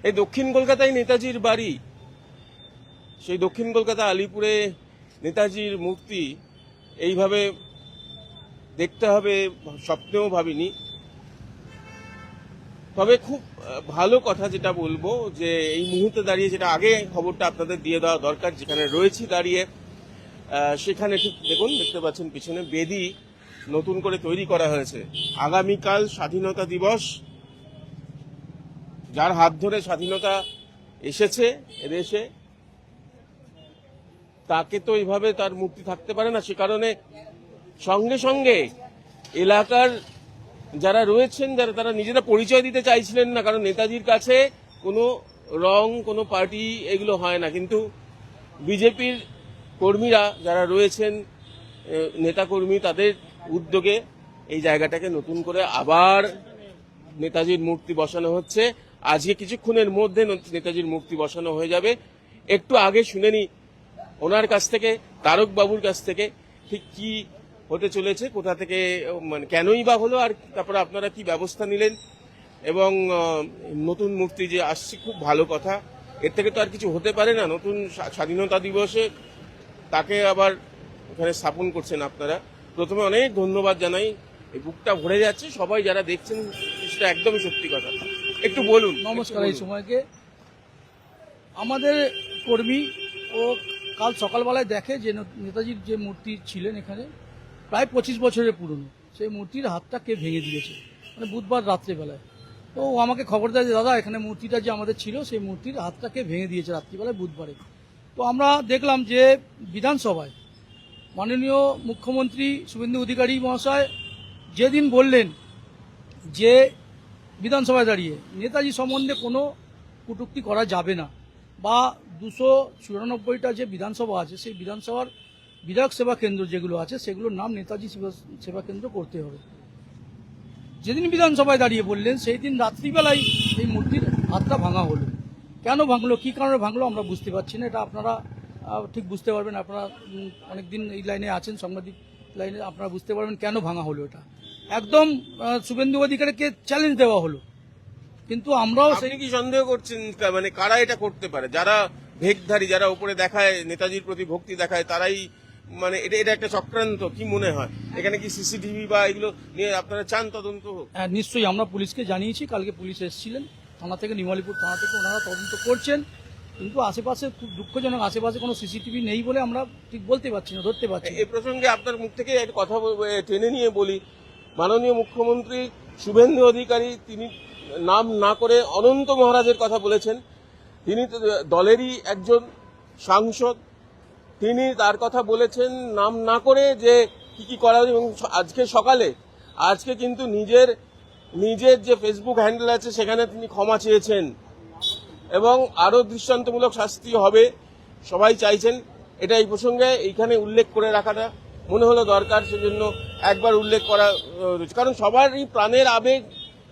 এই দক্ষিণ কলকাতায় নেতাজির বাড়ি, সেই দক্ষিণ কলকাতা আলিপুরে নেতাজির মূর্তি এইভাবে দেখতে হবে স্বপ্নেও ভাবিনি। তবে খুব ভালো কথা যেটা বলবো যে এই মুহূর্তে দাঁড়িয়ে, যেটা আগে খবরটা আপনাদের দিয়ে দেওয়া দরকার, যেখানে রয়েছি দাঁড়িয়ে সেখানে ঠিক দেখুন, দেখতে পাচ্ছেন পিছনে বেদি নতুন করে তৈরি করা হয়েছে। আগামীকাল স্বাধীনতা দিবস, যার হাত ধরে স্বাধীনতা এসেছে এদেশে, তাকে তো এইভাবে তার মূর্তি থাকতে পারে না। সে কারণে সঙ্গে সঙ্গে এলাকার যারা রয়েছেন, তারা নিজেরা পরিচয় দিতে চাইছিলেন না, কারণ নেতাজির কাছে কোনো রং, কোনো পার্টি এগুলো হয় না। কিন্তু বিজেপির কর্মীরা যারা রয়েছেন, নেতাকর্মী, তাদের উদ্যোগে এই জায়গাটাকে নতুন করে আবার নেতাজির মূর্তি বসানো হচ্ছে। আজকে কিছুক্ষণের মধ্যে নেতাজির মূর্তি বসানো হয়ে যাবে। একটু আগে শুনে নি ওনার কাছ থেকে, তারক বাবুর কাছ থেকে, ঠিক কি হতে চলেছে, কোথা থেকে, মানে কেনই বা হলো, আর তারপরে আপনারা কি ব্যবস্থা নিলেন, এবং নতুন মূর্তি যে আসছে খুব ভালো কথা। এর থেকে তো আর কিছু হতে পারে না। নতুন স্বাধীনতা দিবসে তাকে আবার ওখানে স্থাপন করছেন আপনারা। প্রথমে অনেক ধন্যবাদ জানাই, এই বুকটা ভরে যাচ্ছে। সবাই যারা দেখছেন, সেটা একদমই সত্যি কথা। একটু বলুন। নমস্কার। এই সময়কে আমাদের কর্মী ও কাল সকালবেলায় দেখে যে নেতাজির যে মূর্তি ছিলেন এখানে প্রায় 25 বছরের পুরনো, সেই মূর্তির হাতটা কে ভেঙে দিয়েছে, মানে বুধবার রাত্রেবেলায়। তো ও আমাকে খবর দেয় যে দাদা, এখানে মূর্তিটা যে আমাদের ছিল সেই মূর্তির হাতটাকে ভেঙে দিয়েছে রাত্রিবেলায় বুধবারে। তো আমরা দেখলাম যে বিধানসভায় মাননীয় মুখ্যমন্ত্রী শুভেন্দু অধিকারী মহাশয় যেদিন বললেন যে বিধানসভায় দাঁড়িয়ে নেতাজি সম্বন্ধে কোনো কটূক্তি করা যাবে না, বা 294টা যে বিধানসভা আছে সেই বিধানসভার বিধায়ক সেবা কেন্দ্র যেগুলো আছে সেগুলোর নাম নেতাজি সেবা কেন্দ্র করতে হবে, যেদিন বিধানসভায় দাঁড়িয়ে বললেন সেই দিন রাত্রিবেলায় এই মূর্তির হাতটা ভাঙা হলো। কেন ভাঙলো, কী কারণে ভাঙলো আমরা বুঝতে পারছি না। এটা আপনারা ঠিক বুঝতে পারবেন, আপনারা অনেকদিন এই লাইনে আছেন, সাংবাদিক লাইনে, আপনারা বুঝতে পারবেন কেন ভাঙা হলো। এটা একদম শুভেন্দু অধিকারীকে চ্যালেঞ্জ দেওয়া হলো। কিন্তু আমরাও আপনি কি সন্দেহ করছেন, মানে কারা এটা করতে পারে? যারা ভেকধারী, যারা উপরে দেখায়, নেতাজির প্রতি ভক্তি দেখায়, তারাই, মানে এটা একটা চক্রান্ত, কি মনে হয়? এখানে কি সিসিটিভি বা এগুলো নিয়ে আপনারা চান তদন্ত হোক? নিশ্চয়ই আমরা পুলিশকে জানিয়েছি, কালকে পুলিশ এসেছিলেন থানা থেকে, নিমালিপুর থানা থেকে, ওনারা তদন্ত করছেন। কিন্তু আশেপাশে খুব দুঃখজনক, আশেপাশে কোনো সিসিটিভি নেই বলে আমরা ঠিক বলতে পারছি না, ধরতে পারছি না। এই প্রসঙ্গে আপনার মুখ থেকে একটা কথা টেনে নিয়ে বলি, মাননীয় মুখ্যমন্ত্রী শুভেন্দু অধিকারী, তিনি নাম না করে অনন্ত মহারাজের কথা বলেছেন। তিনি দলেরই একজন সাংসদ, তিনি তার কথা বলেছেন নাম না করে যে কি কি করা, এবং আজকে কিন্তু নিজের যে ফেসবুক হ্যান্ডেল আছে সেখানে তিনি ক্ষমা চেয়েছেন, এবং আরো দৃষ্টান্তমূলক শাস্তি হবে সবাই চাইছেন। এটা এই প্রসঙ্গে এইখানে উল্লেখ করে রাখাটা মনে হলো দরকার, সেজন্য একবার উল্লেখ করা, কারণ সবারই প্রাণের আবেগ,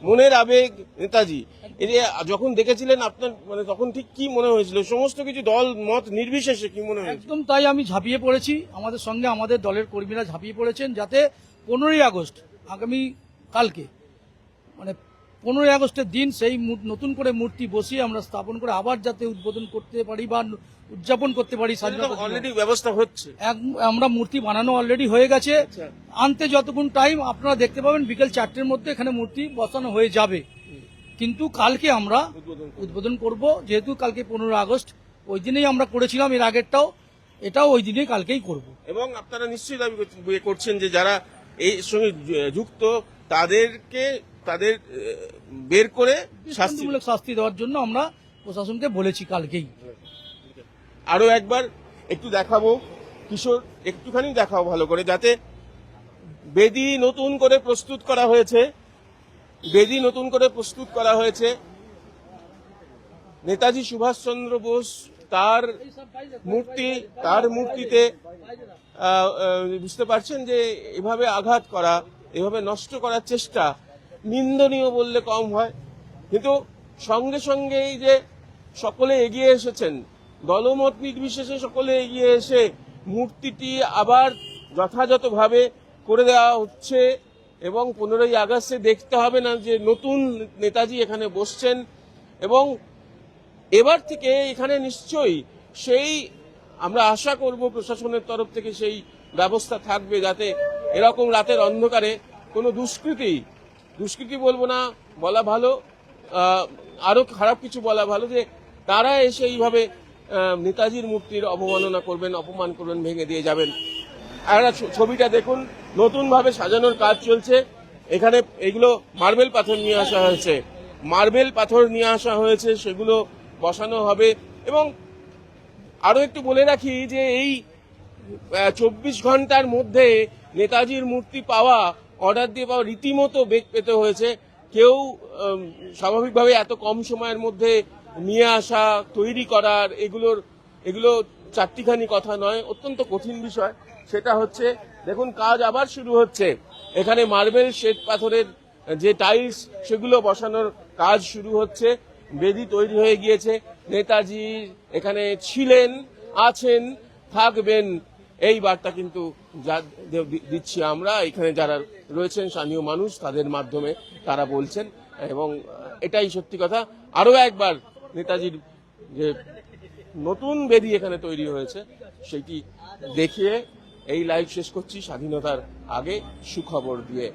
মনের আবেগ নেতাজি। এই যে যখন দেখেছিলেন আপনার, মানে তখন ঠিক কি মনে হয়েছিল? সমস্ত কিছু দল মত নির্বিশেষে কি মনে হয়েছিল? একদম তাই, আমি ঝাঁপিয়ে পড়েছি, আমাদের সঙ্গে আমাদের দলের কর্মীরা ঝাঁপিয়ে পড়েছেন, যাতে 15ই আগস্ট, আগামী কালকে, মানে 15ই আগস্টের দিন সেই নতুন করে মূর্তি বসিয়ে আমরা স্থাপন করে আবার যাতে উদ্বোধন করতে পারি বা উদযাপন করতে পারি। অলরেডি ব্যবস্থা হচ্ছে, আমরা মূর্তি বানানো অলরেডি হয়ে গেছে। আনতে যতক্ষণ টাইম আপনারা দেখতে পাবেন, বিকেল 4টের মধ্যে এখানে মূর্তি বসানো হয়ে যাবে। কিন্তু কালকে আমরা উদ্বোধন করব, যেহেতু কালকে 15 আগস্ট, ওই দিনেই আমরা করেছিলাম এর আগেরটাও, এটাও ওই দিনেই কালকেই করব। এবং আপনারা নিশ্চয়ই দাবি করছেন যে যারা এই সঙ্গে যুক্ত তাদের বের করে শাস্তি দেওয়ার জন্য আমরা প্রশাসনকে বলেছি কালকেই। আরো একবার একটু দেখাবো কিশোর, একটুখানি দেখাও ভালো করে, যাতে বেদি নতুন করে প্রস্তুত করা হয়েছে। নেতাজি সুভাষচন্দ্র বোস, তার মূর্তিতে বুঝতে পারছেন যে এভাবে আঘাত করা, এভাবে নষ্ট করার চেষ্টা নিন্দনীয় বললে কম হয়। কিন্তু সঙ্গে সঙ্গে এই যে সকলে এগিয়ে এসেছেন, দলমত নির্বিশেষে সকলে এগিয়ে এসে মূর্তিটি আবার যথাযথভাবে করে দেওয়া হচ্ছে, এবং 15ই আগস্টে দেখতে হবে না যে নতুন নেতাজি এখানে বসছেন, এবং এবার থেকে এখানে নিশ্চয়ই সেই আমরা আশা করব প্রশাসনের তরফ থেকে সেই ব্যবস্থা থাকবে, যাতে এরকম রাতের অন্ধকারে কোনো দুষ্কৃতি বলবো না, বলা ভালো, আরো খারাপ কিছু বলা ভালো, যে তারা এসে এইভাবে নেতাজির মূর্তির অবমাননা করবেন, অপমান করবেন, ভেঙে দিয়ে যাবেন। আর ছবিটা দেখুন, নতুন ভাবে সাজানোর কাজ চলছে। এখানে এগুলো মার্বেল পাথর নিয়ে আসা হয়েছে, সেগুলো বসানো হবে। এবং আরো একটু বলে রাখি যে এই 24 ঘন্টার মধ্যে নেতাজির মূর্তি পাওয়া, অর্ডার দিয়ে পাওয়া রীতিমতো বেগ পেতে হয়েছে। কেউ স্বাভাবিকভাবে এত কম সময়ের মধ্যে নিয়ে আসা, তৈরি করার, এগুলো চারটিখানি কথা নয়, অত্যন্ত কঠিন বিষয়। সেটা হচ্ছে, দেখুন কাজ আবার শুরু হচ্ছে। এখানে মার্বেল শ্বেত পাথরের যে টাইলস, সেগুলো বসানোর কাজ শুরু হচ্ছে। বেদি তৈরি হয়ে গিয়েছে। নেতাজি এখানে ছিলেন, আছেন, থাকবেন, এই বার্তা কিন্তু দিচ্ছি আমরা। এখানে যারা রয়েছেন স্থানীয় মানুষ, তাদের মাধ্যমে তারা বলছেন, এবং এটাই সত্যি কথা। আরো একবার নেতাজির যে নতুন বেদি এখানে তৈরি হয়েছে, সেটি দেখিয়ে এই লাইভ শেষ করছি, স্বাধীনতার আগে সুখবর দিয়ে।